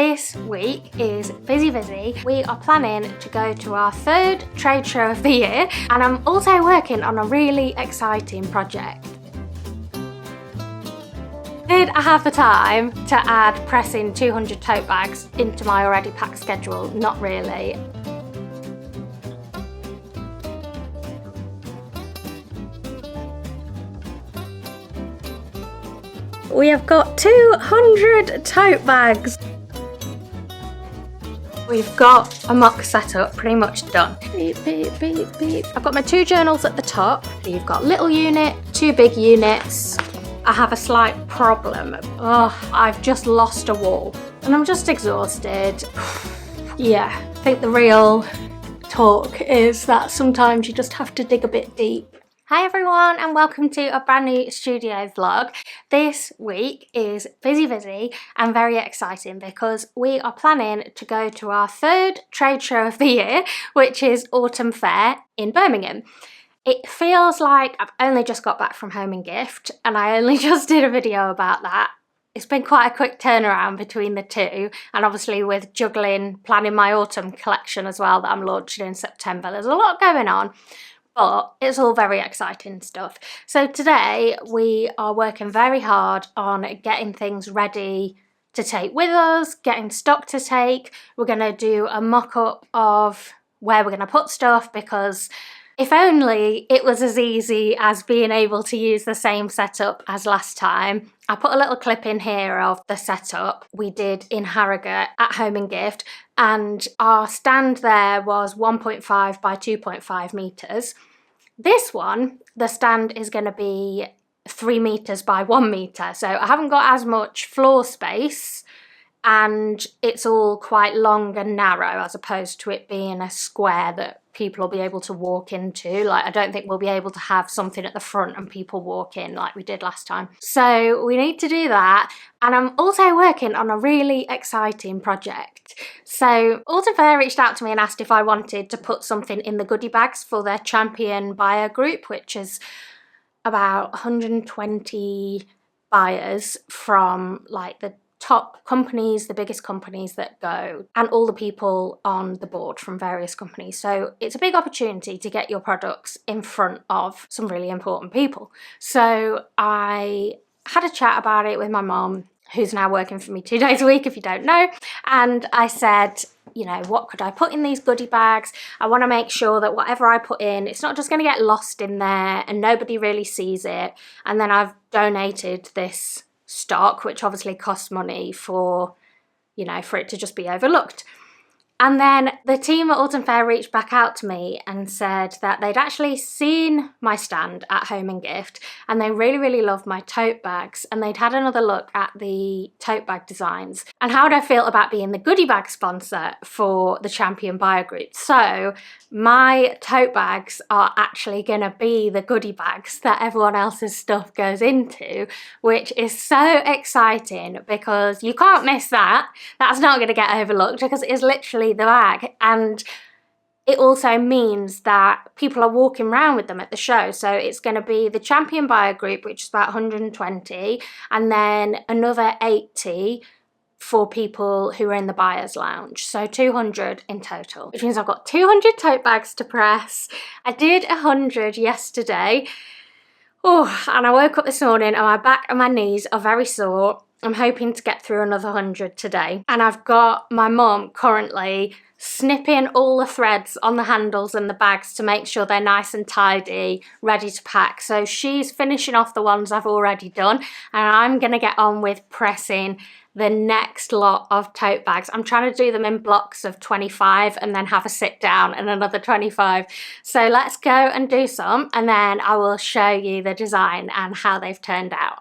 This week is busy. We are planning to go to our third trade show of the year, and I'm also working on a really exciting project. Did I have the time to add pressing 200 tote bags into my already packed schedule? Not really. We have got 200 tote bags. We've got a mock setup pretty much done. Beep, beep, beep, beep. I've got my two journals at the top. You've got little unit, two big units. I have a slight problem. I've just lost a wall and I'm just exhausted. Yeah, I think the real talk is that sometimes you just have to dig a bit deep. Hi everyone and welcome to a brand new studio vlog. This week is busy and very exciting because we are planning to go to our third trade show of the year, which is Autumn Fair in Birmingham. It feels like I've only just got back from Home and Gift and I only just did a video about that. It's been quite a quick turnaround between the two, and obviously with juggling, planning my autumn collection as well that I'm launching in September. There's a lot going on, but it's all very exciting stuff. So today we are working very hard on getting things ready to take with us, getting stock to take. We're going to do a mock-up of where we're going to put stuff, because if only it was as easy as being able to use the same setup as last time. I put a little clip in here of the setup we did in Harrogate at Home and Gift, and our stand there was 1.5 by 2.5 metres. This one, the stand is going to be 3 metres by 1 metre, so I haven't got as much floor space, and it's all quite long and narrow as opposed to it being a square that people will be able to walk into. Like, I don't think we'll be able to have something at the front and people walk in like we did last time. So we need to do that, and I'm also working on a really exciting project. So Autumn Fair reached out to me and asked if I wanted to put something in the goodie bags for their champion buyer group, which is about 120 buyers from like the top companies, the biggest companies that go, and all the people on the board from various companies. So it's a big opportunity to get your products in front of some really important people. So I had a chat about it with my mom, who's now working for me 2 days a week, if you don't know, and I said, you know, what could I put in these goodie bags? I want to make sure that whatever I put in, it's not just going to get lost in there and nobody really sees it. And then I've donated this stock, which obviously costs money for, you know, for it to just be overlooked. And then the team at Autumn Fair reached back out to me and said that they'd actually seen my stand at Home and Gift and they really loved my tote bags, and they'd had another look at the tote bag designs and how would I feel about being the goodie bag sponsor for the champion buyer group. So my tote bags are actually going to be the goodie bags that everyone else's stuff goes into, which is so exciting because you can't miss that. That's not going to get overlooked because it is literally the bag, and it also means that people are walking around with them at the show. So it's going to be the champion buyer group, which is about 120, and then another 80 for people who are in the buyer's lounge. So 200 in total, which means I've got 200 tote bags to press. I did 100 yesterday. And I woke up this morning and my back and my knees are very sore. I'm hoping to get through another 100 today. And I've got my mum currently snipping all the threads on the handles and the bags to make sure they're nice and tidy, ready to pack. So she's finishing off the ones I've already done, and I'm gonna get on with pressing the next lot of tote bags. I'm trying to do them in blocks of 25 and then have a sit down and another 25. So let's go and do some, and then I will show you the design and how they've turned out.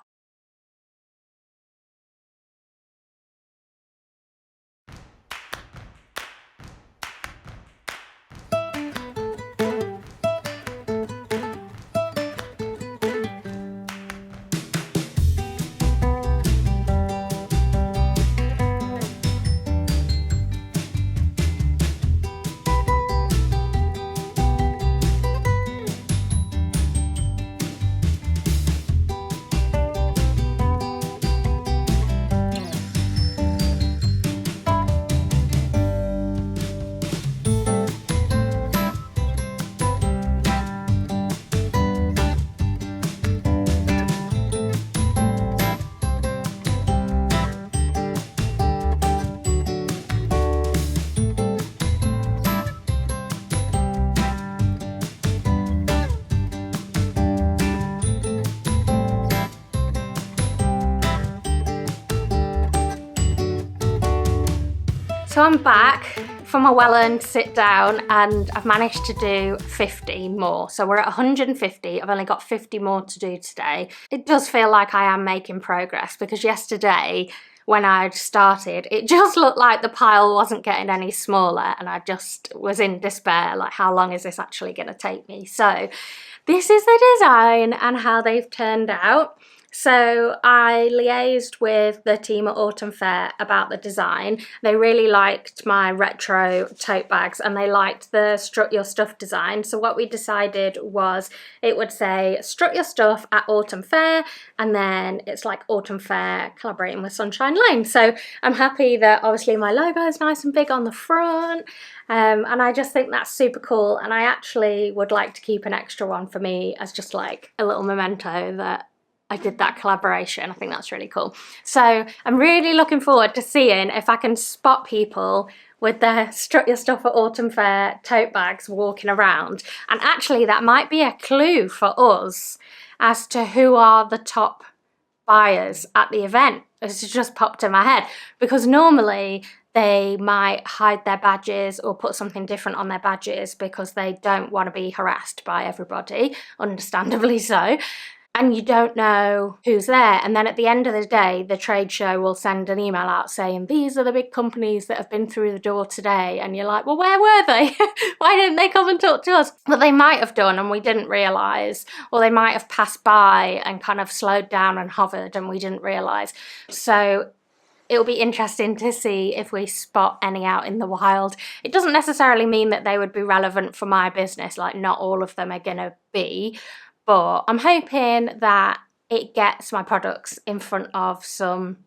So I'm back from a well-earned sit down and I've managed to do 50 more. So we're at 150. I've only got 50 more to do today. It does feel like I am making progress because yesterday when I'd started, it just looked like the pile wasn't getting any smaller and I just was in despair, like how long is this actually going to take me? So this is the design and how they've turned out. So I liaised with the team at Autumn Fair about the design. They really liked my retro tote bags and they liked the Strut Your Stuff design. So what we decided was it would say Strut Your Stuff at Autumn Fair, and then it's like Autumn Fair collaborating with Sunshine Lane. So I'm happy that obviously my logo is nice and big on the front. And I just think that's super cool. And I actually would like to keep an extra one for me as just like a little memento that I did that collaboration. I think that's really cool. So I'm really looking forward to seeing if I can spot people with their Strut Your Stuff at Autumn Fair tote bags walking around. And actually that might be a clue for us as to who are the top buyers at the event. It's just popped in my head because normally they might hide their badges or put something different on their badges because they don't want to be harassed by everybody, understandably so. And you don't know who's there. And then at the end of the day, the trade show will send an email out saying, these are the big companies that have been through the door today. And you're like, well, where were they? Why didn't they come and talk to us? But they might have done and we didn't realise. Or they might have passed by and kind of slowed down and hovered and we didn't realise. So it'll be interesting to see if we spot any out in the wild. It doesn't necessarily mean that they would be relevant for my business. Like not all of them are going to be. But I'm hoping that it gets my products in front of some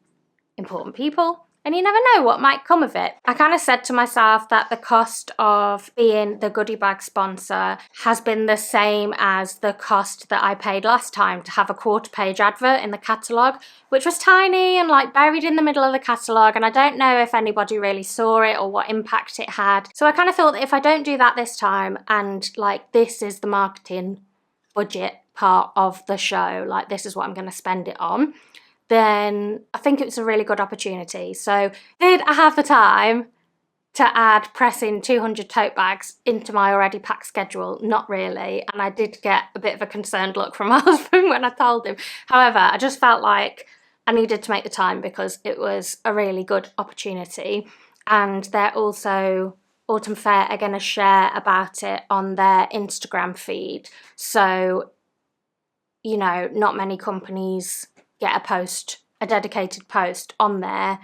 important people. And you never know what might come of it. I kind of said to myself that the cost of being the goodie bag sponsor has been the same as the cost that I paid last time to have a 1/4-page advert in the catalogue, which was tiny and like buried in the middle of the catalogue. And I don't know if anybody really saw it or what impact it had. So I kind of thought that if I don't do that this time and like this is the marketing budget part of the show, like this is what I'm going to spend it on, then I think it's a really good opportunity. So did I have the time to add pressing 200 tote bags into my already packed schedule? Not really. And I did get a bit of a concerned look from my husband when I told him. However, I just felt like I needed to make the time because it was a really good opportunity. And they're also Autumn Fair are going to share about it on their Instagram feed. So, you know, not many companies get a dedicated post on there.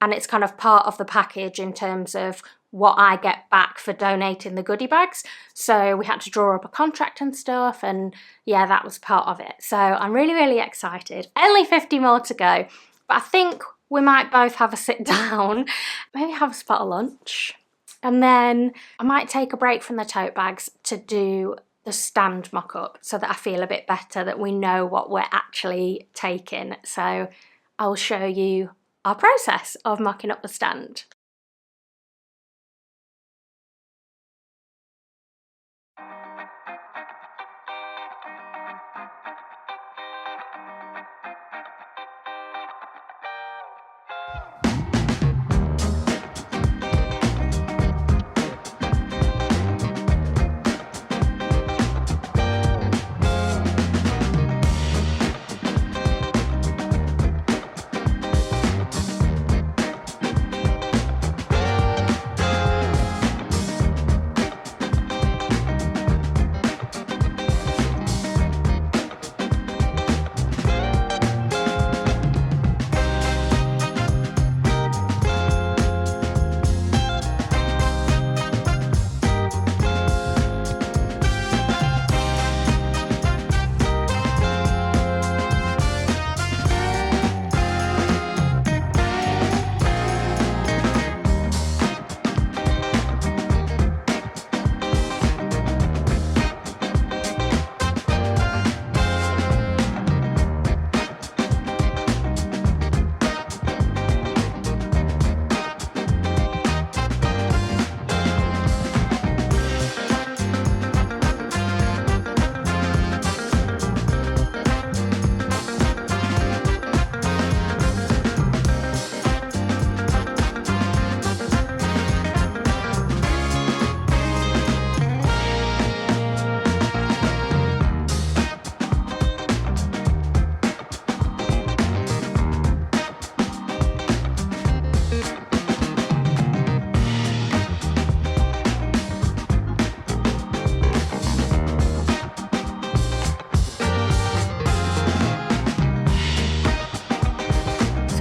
And it's kind of part of the package in terms of what I get back for donating the goodie bags. So we had to draw up a contract and stuff. And yeah, that was part of it. So I'm really, really excited. Only 50 more to go. But I think we might both have a sit down, maybe have a spot of lunch. And then I might take a break from the tote bags to do the stand mock-up so that I feel a bit better, that we know what we're actually taking. So I'll show you our process of mocking up the stand.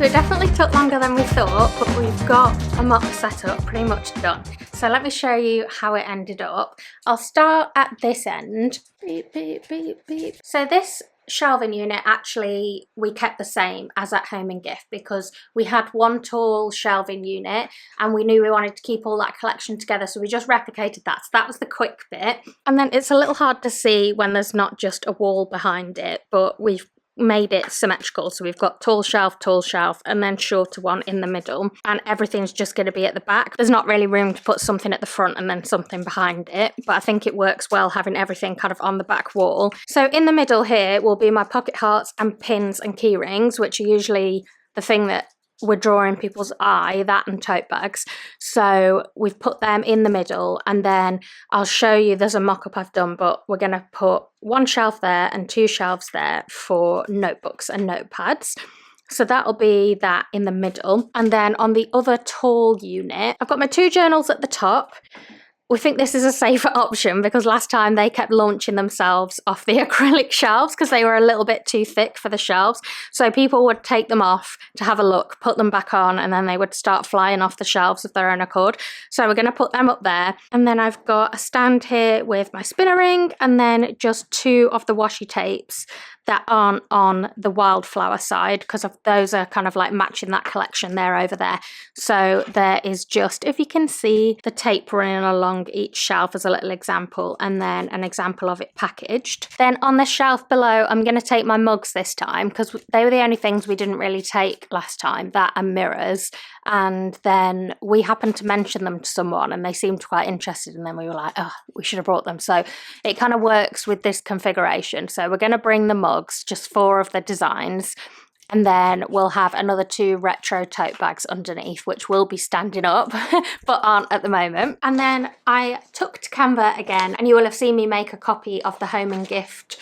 So it definitely took longer than we thought, but we've got a mock setup pretty much done. So let me show you how it ended up. I'll start at this end. Beep, beep, beep, beep. So this shelving unit, actually we kept the same as at Home and Gift, because we had one tall shelving unit and we knew we wanted to keep all that collection together, so we just replicated that. So that was the quick bit. And then it's a little hard to see when there's not just a wall behind it, but we've made it symmetrical, so we've got tall shelf, and then shorter one in the middle, and everything's just going to be at the back. There's not really room to put something at the front and then something behind it, but I think it works well having everything kind of on the back wall. So in the middle here will be my pocket hearts and pins and key rings, which are usually the thing that we're drawing people's eye, that and tote bags. So we've put them in the middle, and then I'll show you, there's a mock-up I've done, but we're going to put one shelf there and two shelves there for notebooks and notepads. So that'll be that in the middle. And then on the other tall unit, I've got my two journals at the top. We think this is a safer option because last time they kept launching themselves off the acrylic shelves because they were a little bit too thick for the shelves. So people would take them off to have a look, put them back on, and then they would start flying off the shelves of their own accord. So we're going to put them up there. And then I've got a stand here with my spinner ring, and then just two of the washi tapes that aren't on the wildflower side, because of those are kind of like matching that collection there over there. So there is just, if you can see, the tape running along each shelf as a little example, and then an example of it packaged. Then on the shelf below, I'm going to take my mugs this time because they were the only things we didn't really take last time, that and mirrors. And then we happened to mention them to someone and they seemed quite interested, and then we were like, oh, we should have brought them. So it kind of works with this configuration. So we're going to bring the mugs, just 4 of the designs, and then we'll have another 2 retro tote bags underneath, which will be standing up but aren't at the moment. And then I took to Canva again, and you will have seen me make a copy of the Home and Gift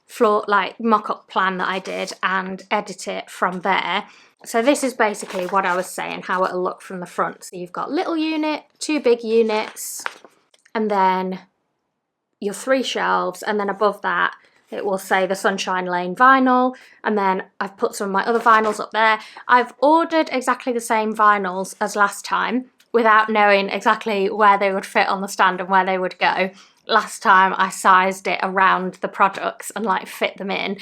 floor like mock-up plan that I did and edit it from there. So this is basically what I was saying, how it'll look from the front. So you've got little unit, 2 big units, and then your 3 shelves, and then above that it will say the Sunshine Lane vinyl, and then I've put some of my other vinyls up there. I've ordered exactly the same vinyls as last time without knowing exactly where they would fit on the stand and where they would go. Last time I sized it around the products and like fit them in,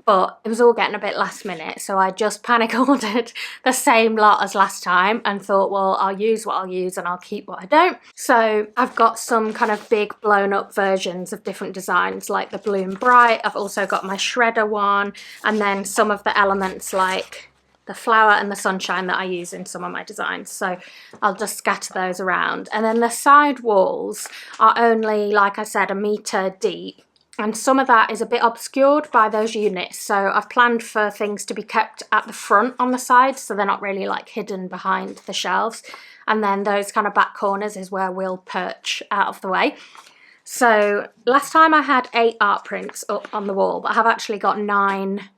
but it was all getting a bit last minute, so I just panic ordered the same lot as last time and thought, well, I'll use what I'll use and I'll keep what I don't. So I've got some kind of big blown up versions of different designs like the Bloom Bright. I've also got my shredder one, and then some of the elements like the flower and the sunshine that I use in some of my designs. So I'll just scatter those around. And then the side walls are only, like I said, 1 metre deep. And some of that is a bit obscured by those units. So I've planned for things to be kept at the front on the sides, so they're not really like hidden behind the shelves. And then those kind of back corners is where we'll perch out of the way. So last time I had 8 art prints up on the wall, but I have actually got 9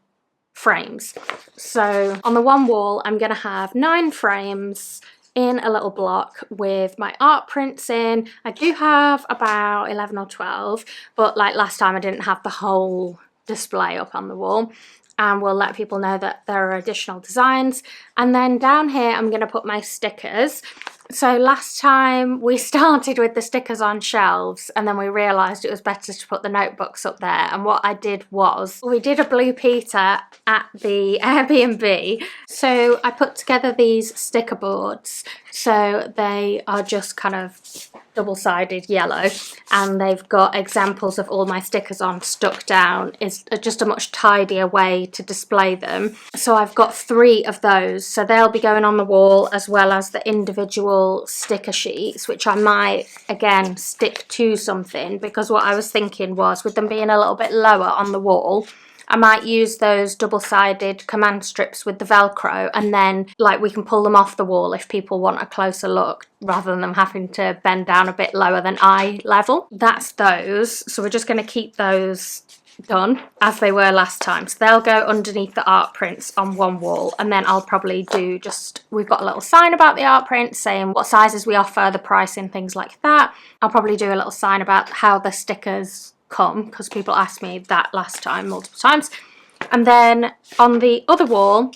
frames. So on the one wall, I'm going to have 9 frames in a little block with my art prints in. I do have about 11 or 12, but like last time I didn't have the whole display up on the wall, and we'll let people know that there are additional designs. And then down here I'm going to put my stickers. So last time we started with the stickers on shelves, and then we realised it was better to put the notebooks up there. And what I did was, we did a Blue Peter at the Airbnb. So I put together these sticker boards. So they are just kind of double-sided yellow, and they've got examples of all my stickers on stuck down. It's just a much tidier way to display them. So I've got 3 of those. So they'll be going on the wall, as well as the individual sticker sheets, which I might again stick to something, because what I was thinking was, with them being a little bit lower on the wall, I might use those double-sided command strips with the Velcro, and then like we can pull them off the wall if people want a closer look, rather than them having to bend down a bit lower than eye level. That's those. So we're just going to keep those done as they were last time. So they'll go underneath the art prints on one wall, and then I'll probably do just, we've got a little sign about the art prints saying what sizes we offer, the pricing, things like that. I'll probably do a little sign about how the stickers come, because people asked me that last time multiple times. And then on the other wall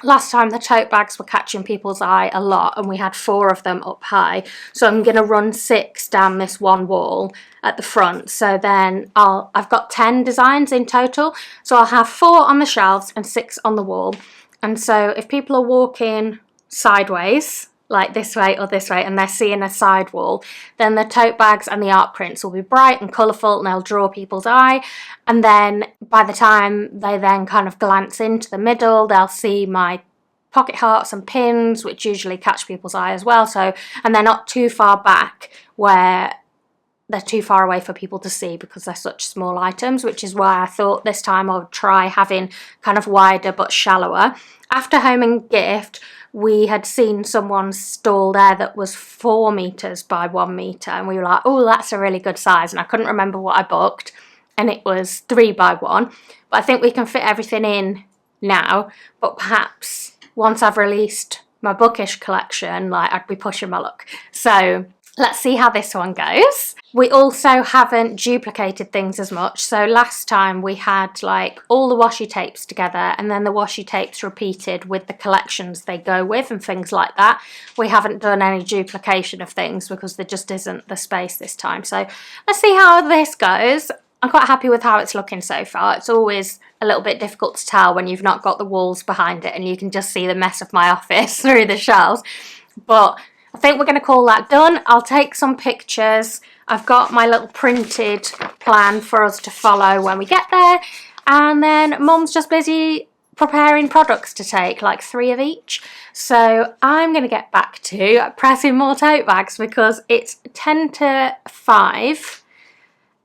last time the tote bags were catching people's eye a lot, and we had 4 of them up high. So I'm going to run 6 down this one wall at the front. So then I've got 10 designs in total. So I'll have 4 on the shelves and 6 on the wall. And so if people are walking sideways, like this way or this way, and they're seeing a side wall, then the tote bags and the art prints will be bright and colourful, and they'll draw people's eye. And then by the time they then kind of glance into the middle, they'll see my pocket hearts and pins, which usually catch people's eye as well. So, and they're not too far back where they're too far away for people to see, because they're such small items, which is why I thought this time I would try having kind of wider but shallower. After Home and Gift, we had seen someone's stall there that was 4 meters by 1 meter, and we were like, oh, that's a really good size. And I couldn't remember what I booked, and it was 3 by 1. But I think we can fit everything in now, but perhaps once I've released my bookish collection, like, I'd be pushing my luck. So let's see how this one goes. We also haven't duplicated things as much. So last time we had like all the washi tapes together, and then the washi tapes repeated with the collections they go with and things like that. We haven't done any duplication of things because there just isn't the space this time. So let's see how this goes. I'm quite happy with how it's looking so far. It's always a little bit difficult to tell when you've not got the walls behind it and you can just see the mess of my office through the shelves. But I think we're going to call that done. I'll take some pictures. I've got my little printed plan for us to follow when we get there. And then Mum's just busy preparing products to take, like 3 of each. So I'm going to get back to pressing more tote bags because it's 10 to 5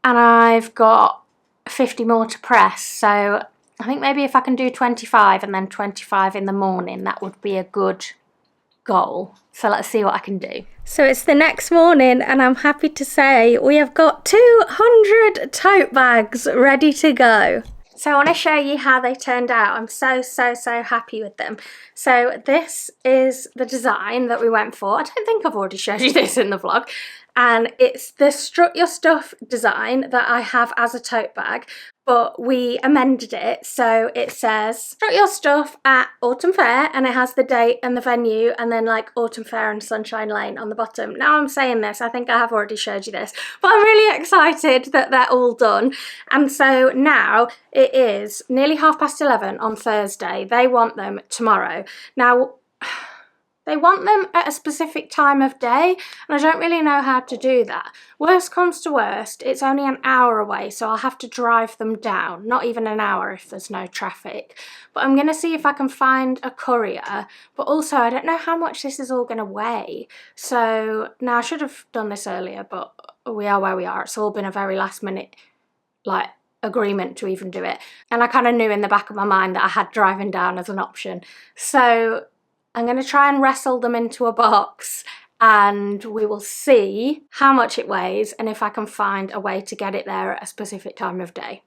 and I've got 50 more to press. So I think maybe if I can do 25 and then 25 in the morning, that would be a good goal. So let's see what I can do. So it's the next morning and I'm happy to say we have got 200 tote bags ready to go. So I want to show you how they turned out. I'm so happy with them. So this is the design that we went for. I don't think I've already showed you this in the vlog. And it's the Strut Your Stuff design that I have as a tote bag, but we amended it. So it says Strut Your Stuff at Autumn Fair, and it has the date and the venue, and then like Autumn Fair and Sunshine Lane on the bottom. Now I'm saying this, I think I have already showed you this, but I'm really excited that they're all done. And so now it is nearly 11:30 on Thursday. They want them tomorrow. Now, they want them at a specific time of day, and I don't really know how to do that. Worst comes to worst, it's only an hour away, so I'll have to drive them down. Not even an hour if there's no traffic. But I'm going to see if I can find a courier. But also, I don't know how much this is all going to weigh. So, now I should have done this earlier, but we are where we are. It's all been a very last minute, like, agreement to even do it. And I kind of knew in the back of my mind that I had driving down as an option. So I'm going to try and wrestle them into a box and we will see how much it weighs and if I can find a way to get it there at a specific time of day.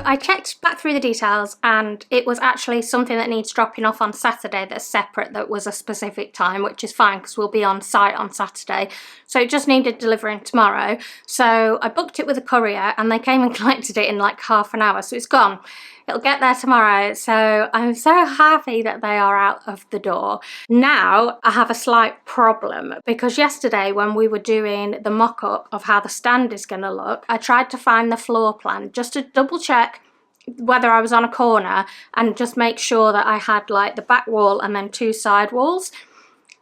I checked back through the details and it was actually something that needs dropping off on Saturday that's separate, that was a specific time, which is fine because we'll be on site on Saturday. So it just needed delivering tomorrow. So I booked it with a courier and they came and collected it in like half an hour. So it's gone. It'll get there tomorrow. So I'm so happy that they are out of the door. Now I have a slight problem because yesterday when we were doing the mock-up of how the stand is going to look, I tried to find the floor plan just to double check whether I was on a corner and just make sure that I had like the back wall and then 2 side walls.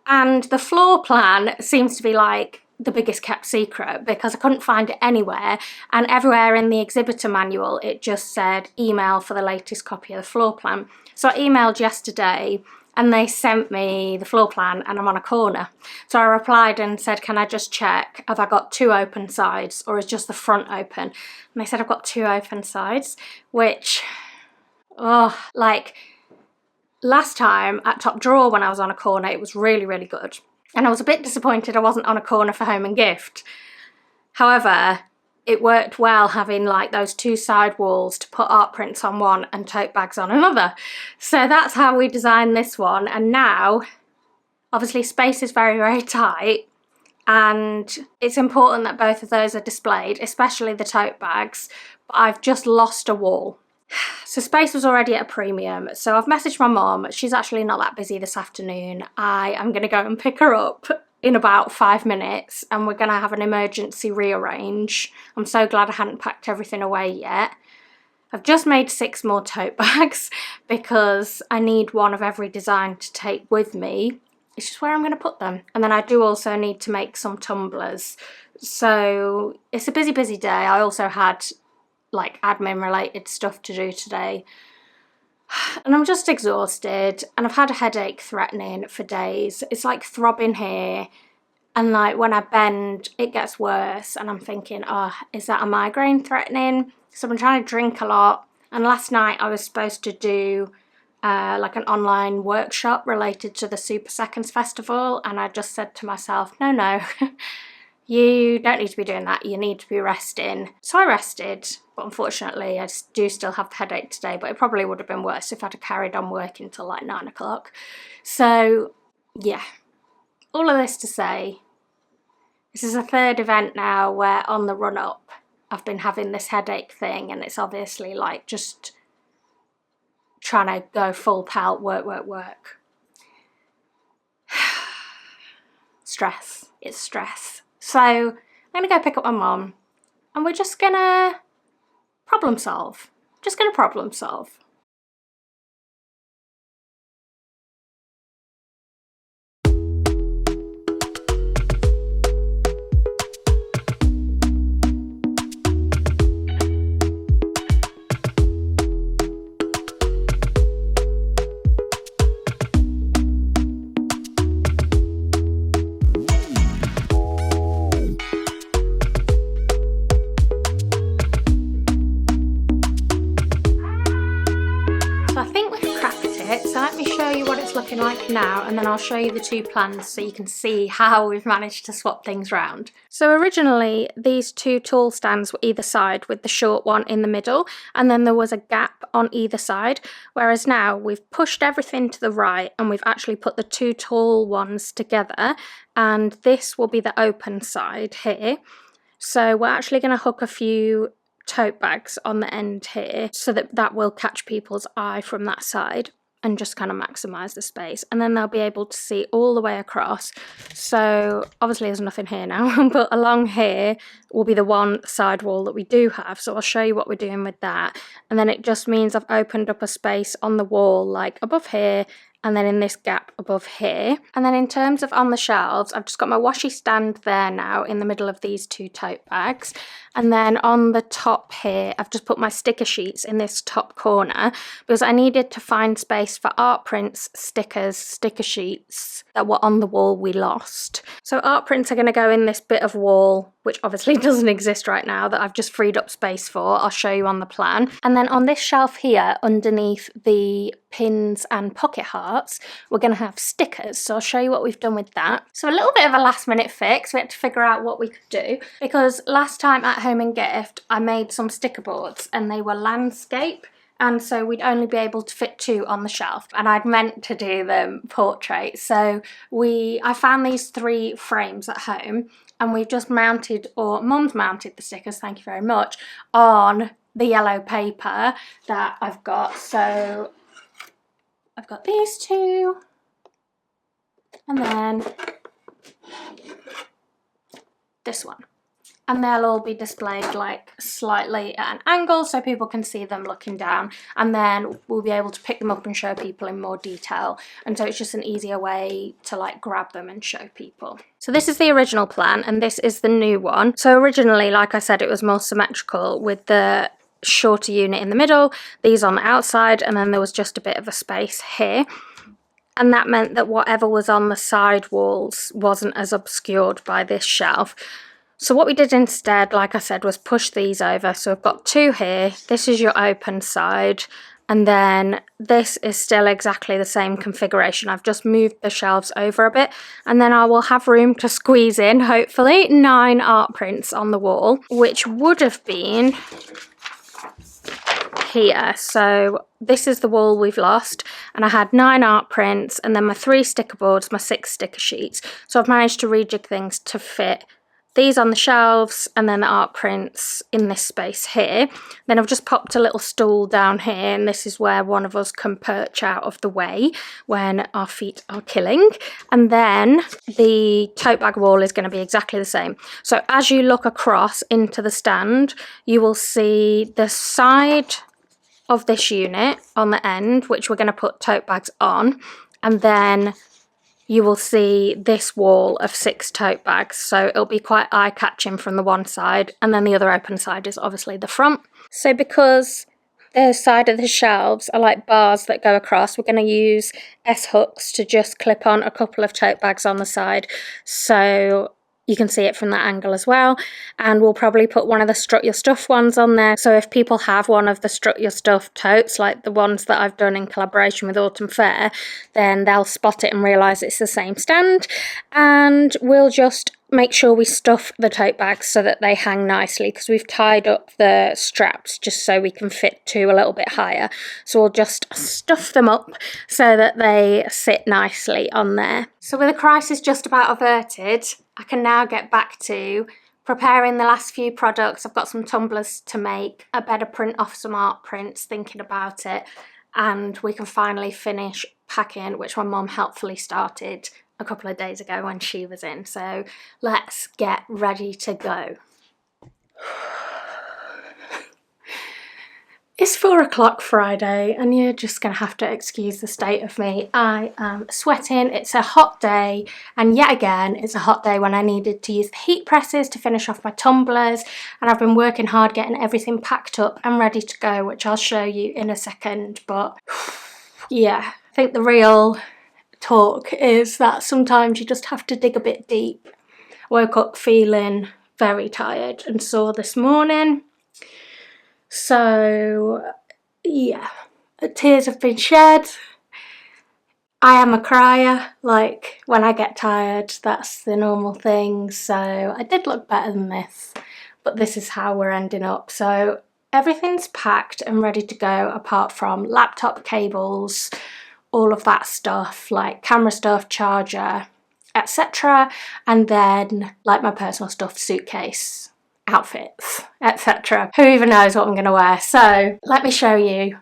And the floor plan seems to be like the biggest kept secret because I couldn't find it anywhere, and everywhere in the exhibitor manual it just said email for the latest copy of the floor plan. So I emailed yesterday and they sent me the floor plan and I'm on a corner. So I replied and said, can I just check, have I got 2 open sides or is just the front open? And they said I've got 2 open sides, which, oh, like last time at Top Drawer when I was on a corner, it was really, really good. And I was a bit disappointed I wasn't on a corner for Home and Gift. However, it worked well having like those 2 side walls to put art prints on one and tote bags on another. So that's how we designed this one. And now, obviously space is very, very tight and it's important that both of those are displayed, especially the tote bags, but I've just lost a wall. So space was already at a premium, so I've messaged my mum. She's actually not that busy this afternoon. I am going to go and pick her up in about 5 minutes and we're going to have an emergency rearrange. I'm so glad I hadn't packed everything away yet. I've just made 6 more tote bags because I need one of every design to take with me. It's just where I'm going to put them. And then I do also need to make some tumblers. So it's a busy, busy day. I also had like admin related stuff to do today and I'm just exhausted and I've had a headache threatening for days. It's like throbbing here and like when I bend it gets worse and I'm thinking, oh, is that a migraine threatening? So I've been trying to drink a lot, and last night I was supposed to do like an online workshop related to the Super Seconds Festival, and I just said to myself, no, you don't need to be doing that, you need to be resting. So I rested, but unfortunately I do still have the headache today, but it probably would have been worse if I'd have carried on working till like 9 o'clock. So yeah, all of this to say, this is a 3rd event now where on the run up I've been having this headache thing, and it's obviously like just trying to go full pelt, work. Stress, it's stress. So I'm going to go pick up my mum and we're just going to problem solve. Looking like now, and then I'll show you the 2 plans so you can see how we've managed to swap things round. So originally these 2 tall stands were either side with the short one in the middle, and then there was a gap on either side, whereas now we've pushed everything to the right and we've actually put the 2 tall ones together, and this will be the open side here. So we're actually going to hook a few tote bags on the end here so that will catch people's eye from that side and just kind of maximise the space, and then they'll be able to see all the way across. So obviously there's nothing here now, but along here will be the one side wall that we do have, so I'll show you what we're doing with that. And then it just means I've opened up a space on the wall like above here and then in this gap above here. And then in terms of on the shelves, I've just got my washi stand there now in the middle of these 2 tote bags. And then on the top here, I've just put my sticker sheets in this top corner because I needed to find space for art prints, stickers, sticker sheets that were on the wall we lost. So art prints are going to go in this bit of wall, which obviously doesn't exist right now, that I've just freed up space for. I'll show you on the plan. And then on this shelf here, underneath the pins and pocket hearts, we're going to have stickers. So I'll show you what we've done with that. So a little bit of a last minute fix. We had to figure out what we could do because last time at Home and Gift I made some sticker boards and they were landscape, and so we'd only be able to fit 2 on the shelf, and I'd meant to do them portrait. So I found these 3 frames at home and we've just mounted, or Mum's mounted the stickers, thank you very much, on the yellow paper that I've got. So I've got these 2 and then this one. And they'll all be displayed like slightly at an angle so people can see them looking down, and then we'll be able to pick them up and show people in more detail, and so it's just an easier way to like grab them and show people. So this is the original plan and this is the new one. So originally, like I said, it was more symmetrical with the shorter unit in the middle, these on the outside, and then there was just a bit of a space here. and that meant that whatever was on the side walls wasn't as obscured by this shelf. So what we did instead, like I said, was push these over. So I've got two here. This is your open side. And then this is still exactly the same configuration. I've just moved the shelves over a bit. And then I will have room to squeeze in, hopefully, 9 art prints on the wall, which would have been here. So this is the wall we've lost, and I had 9 art prints and then my 3 sticker boards, my 6 sticker sheets. So I've managed to rejig things to fit these on the shelves and then the art prints in this space here. Then I've just popped a little stool down here, and this is where one of us can perch out of the way when our feet are killing. And then the tote bag wall is going to be exactly the same. So as you look across into the stand, you will see the side of this unit on the end, which we're going to put tote bags on, and then you will see this wall of 6 tote bags. So it'll be quite eye-catching from the one side, and then the other open side is obviously the front. So because the side of the shelves are like bars that go across, we're going to use S-hooks to just clip on a couple of tote bags on the side, so you can see it from that angle as well. And we'll probably put one of the Strut Your Stuff ones on there. So if people have one of the Strut Your Stuff totes, like the ones that I've done in collaboration with Autumn Fair, then they'll spot it and realise it's the same stand. And we'll just make sure we stuff the tote bags so that they hang nicely, because we've tied up the straps just so we can fit 2 a little bit higher. So we'll just stuff them up so that they sit nicely on there. So with the crisis just about averted, I can now get back to preparing the last few products. I've got some tumblers to make, a better print off some art prints, thinking about it, and we can finally finish packing, which my mum helpfully started a couple of days ago when she was in. So let's get ready to go. It's 4 o'clock Friday, and you're just going to have to excuse the state of me. I am sweating, it's a hot day, and yet again, it's a hot day when I needed to use the heat presses to finish off my tumblers, and I've been working hard getting everything packed up and ready to go, which I'll show you in a second. But yeah, I think the real talk is that sometimes you just have to dig a bit deep. Woke up feeling very tired and sore this morning. So yeah, tears have been shed. I am a crier, like when I get tired, that's the normal thing. So I did look better than this, but this is how we're ending up. So everything's packed and ready to go apart from laptop cables, all of that stuff, like camera stuff, charger, etc. And then like my personal stuff, suitcase, outfits, etc. Who even knows what I'm going to wear? So let me show you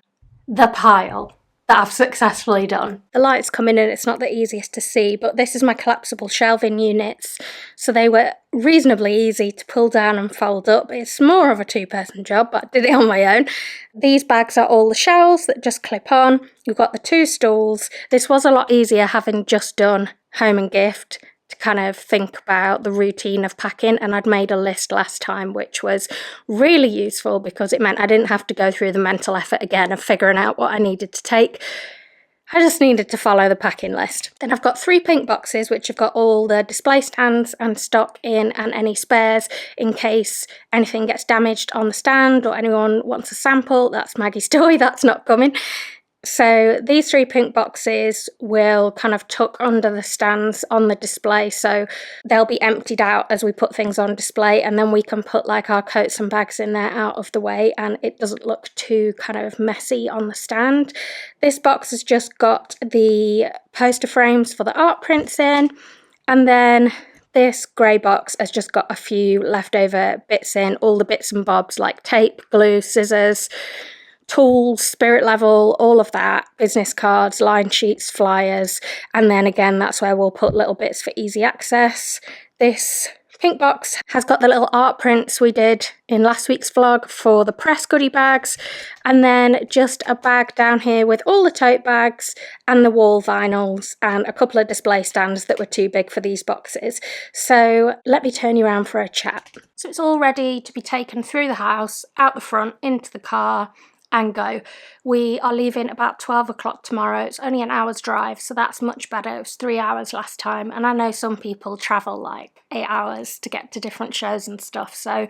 the pile that I've successfully done. The light's coming in, it's not the easiest to see, but this is my collapsible shelving units. So they were reasonably easy to pull down and fold up. It's more of a 2-person job, but I did it on my own. These bags are all the shelves that just clip on. You've got the 2 stools. This was a lot easier having just done home and gift, to kind of think about the routine of packing, and I'd made a list last time, which was really useful because it meant I didn't have to go through the mental effort again of figuring out what I needed to take. I just needed to follow the packing list. Then I've got 3 pink boxes which have got all the display stands and stock in, and any spares in case anything gets damaged on the stand or anyone wants a sample. That's Maggie's toy, that's not coming. So these 3 pink boxes will kind of tuck under the stands on the display, so they'll be emptied out as we put things on display, and then we can put like our coats and bags in there out of the way, and it doesn't look too kind of messy on the stand. This box has just got the poster frames for the art prints in, and then this grey box has just got a few leftover bits in, all the bits and bobs like tape, glue, scissors, tools, spirit level, all of that, business cards, line sheets, flyers, and then again that's where we'll put little bits for easy access. This pink box has got the little art prints we did in last week's vlog for the press goodie bags, and then just a bag down here with all the tote bags and the wall vinyls and a couple of display stands that were too big for these boxes. So let me turn you around for a chat. So it's all ready to be taken through the house, out the front, into the car, and go. We are leaving about 12 o'clock tomorrow. It's only an hour's drive, so that's much better. It was 3 hours last time, and I know some people travel like 8 hours to get to different shows and stuff, so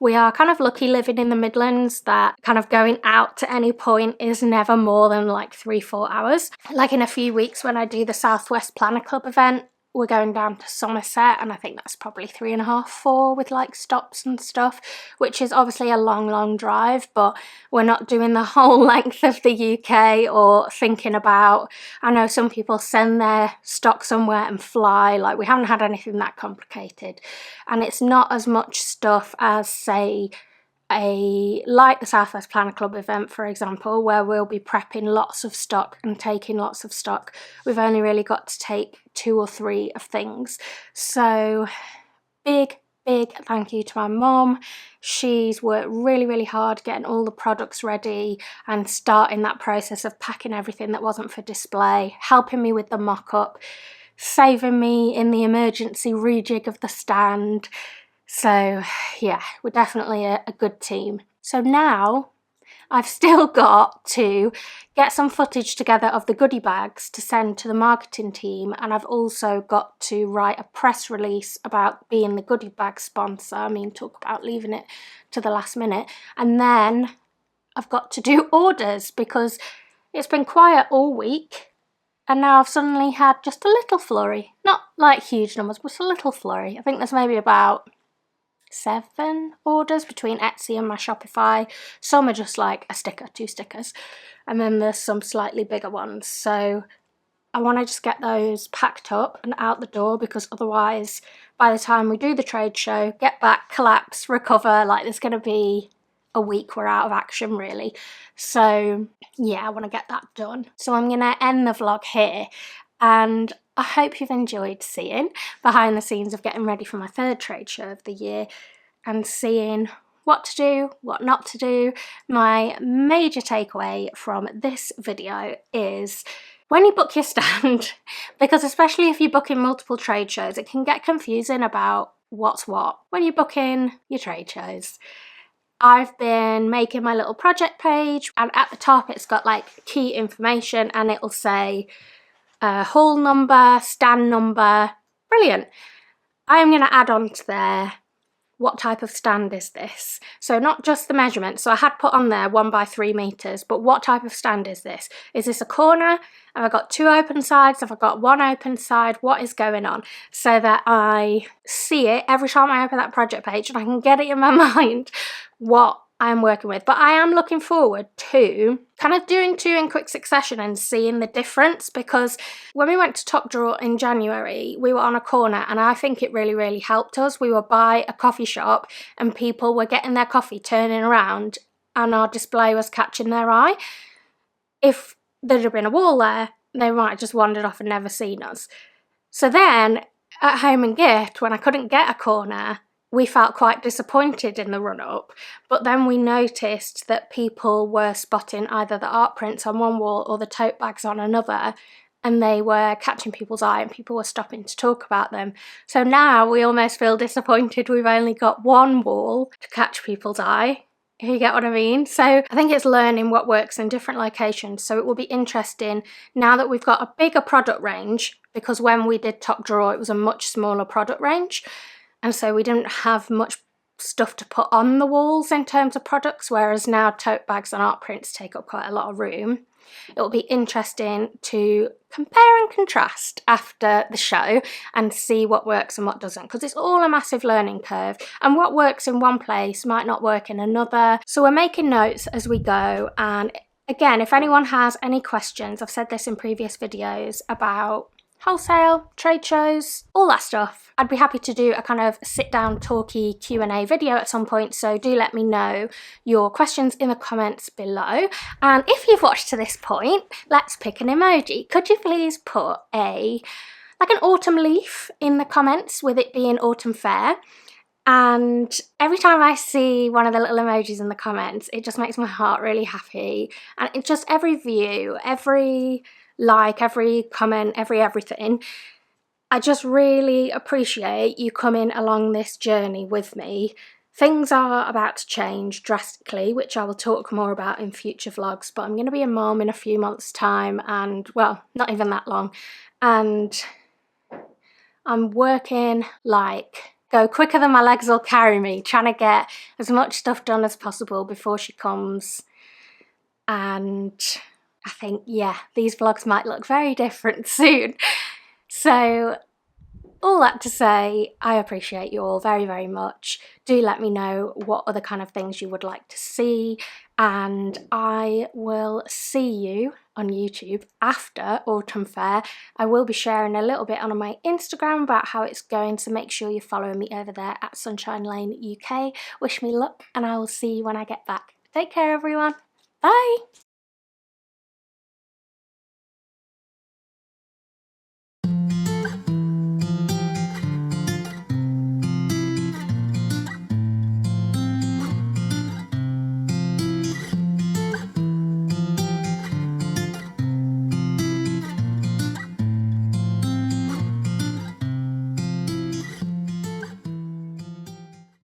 we are kind of lucky living in the Midlands that kind of going out to any point is never more than like 3-4 hours. Like in a few weeks when I do the Southwest Planner Club event, we're going down to Somerset, and I think that's probably 3.5, 4 with like stops and stuff, which is obviously a long drive, but we're not doing the whole length of the UK or thinking about, I know some people send their stock somewhere and fly, like we haven't had anything that complicated, and it's not as much stuff as say like the Southwest Planner Club event, for example, where we'll be prepping lots of stock and taking lots of stock. We've only really got to take 2 or 3 of things. So big thank you to my mum. She's worked really hard getting all the products ready and starting that process of packing everything that wasn't for display, helping me with the mock-up, saving me in the emergency rejig of the stand. So yeah, we're definitely a good team. So now I've still got to get some footage together of the goodie bags to send to the marketing team, and I've also got to write a press release about being the goodie bag sponsor. I mean, talk about leaving it to the last minute. And then I've got to do orders because it's been quiet all week. And now I've suddenly had just a little flurry. Not like huge numbers, but a little flurry. I think there's maybe about 7 orders between Etsy and my Shopify. Some are just like a sticker, 2 stickers, and then there's some slightly bigger ones. So I want to just get those packed up and out the door, because otherwise by the time we do the trade show, get back, collapse, recover, like there's going to be a week we're out of action really. So yeah, I want to get that done. So I'm going to end the vlog here, and I hope you've enjoyed seeing behind the scenes of getting ready for my 3rd trade show of the year and seeing what to do, what not to do. My major takeaway from this video is when you book your stand, because especially if you're booking multiple trade shows, it can get confusing about what's what when you're booking your trade shows. I've been making my little project page, and at the top it's got like key information, and it'll say hall number, stand number. Brilliant. I'm going to add on to there, what type of stand is this? So not just the measurement. So I had put on there 1 by 3 meters, but what type of stand is this? Is this a corner? Have I got 2 open sides? Have I got 1 open side? What is going on? So that I see it every time I open that project page and I can get it in my mind what I'm working with. But I am looking forward to kind of doing 2 in quick succession and seeing the difference, because when we went to Top Drawer in January, we were on a corner, and I think it really helped us. We were by a coffee shop and people were getting their coffee, turning around, and our display was catching their eye. If there'd have been a wall there, they might have just wandered off and never seen us. So then at Home and Gift, when I couldn't get a corner, we felt quite disappointed in the run-up, but then we noticed that people were spotting either the art prints on one wall or the tote bags on another, and they were catching people's eye and people were stopping to talk about them. So now we almost feel disappointed we've only got 1 wall to catch people's eye, if you get what I mean. So I think it's learning what works in different locations. So it will be interesting now that we've got a bigger product range, because when we did Top Drawer it was a much smaller product range. And so we didn't have much stuff to put on the walls in terms of products, whereas now tote bags and art prints take up quite a lot of room. It'll be interesting to compare and contrast after the show and see what works and what doesn't, because it's all a massive learning curve, and what works in one place might not work in another. So we're making notes as we go, and again, if anyone has any questions, I've said this in previous videos about wholesale, trade shows, all that stuff, I'd be happy to do a kind of sit down talky Q&A video at some point, so do let me know your questions in the comments below. And if you've watched to this point, let's pick an emoji. Could you please put an autumn leaf in the comments, with it being autumn fair? And every time I see one of the little emojis in the comments, it just makes my heart really happy. And it's just every view, every like, every comment, everything. I just really appreciate you coming along this journey with me Things are about to change drastically, which I will talk more about in future vlogs, but I'm going to be a mum in a few months' time, and well, not even that long, and I'm working like go quicker than my legs will carry me, trying to get as much stuff done as possible before she comes. And I think, yeah, these vlogs might look very different soon. So all that to say, I appreciate you all very, very much. Do let me know what other kind of things you would like to see, and I will see you on YouTube after Autumn Fair. I will be sharing a little bit on my Instagram about how it's going, so make sure you're following me over there at Sunshine Lane UK. Wish me luck, and I will see you when I get back. Take care, everyone. Bye!